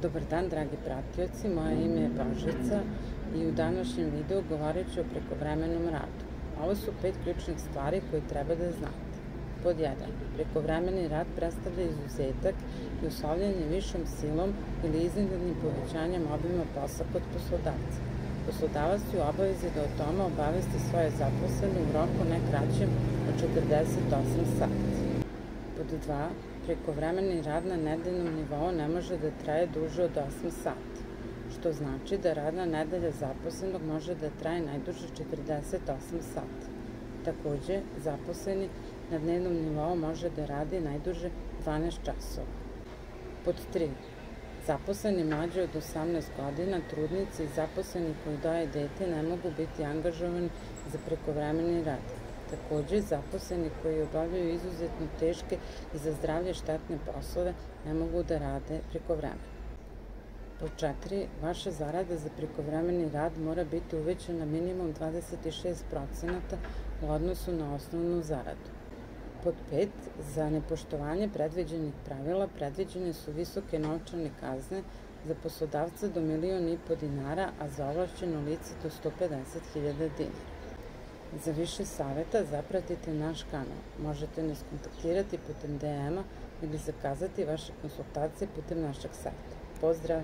Dobar dan, dragi pratioci, moje ime je Božica i u današnjem videu govorit ću o prekovremenom radu. Ovo su 5 ključnih stvari koje treba da znate. Pod 1. Prekovremeni rad predstavlja izuzetak i uslovljen je višom silom ili iznenadnim povećanjem obima posla kod poslodavca. Poslodavac je u obavezi da o tome obavesti svoje zaposlene u roku ne kraćem od 48 sati. Pod 2. Prekovremeni rad na nedeljnom nivou ne može da traje duže od 8 sati, što znači da radna nedelja zaposlenog može da traje najduže 48 sati. Takođe, zaposleni na dnevnom nivou može da radi najduže 12 časova. Pod 3. Zaposleni mlađi od 18 godina, trudnici i zaposleni koji doje dete ne mogu biti angažovani za prekovremeni rad. Takođe, zaposleni koji obavljaju izuzetno teške i za zdravlje štetne poslove ne mogu da rade prekovremeno. Pod 4. Vaša zarada za prekovremeni rad mora biti uvećana minimum 26% u odnosu na osnovnu zaradu. Pod 5. Za nepoštovanje predviđenih pravila predviđene su visoke novčane kazne za poslodavca do 1.500.000 dinara, a za ovlašćeno lice do 150.000 dinara. Za više saveta zapratite naš kanal. Možete nas kontaktirati putem DM-a ili zakazati vaše konsultacije putem našeg sajta. Pozdrav!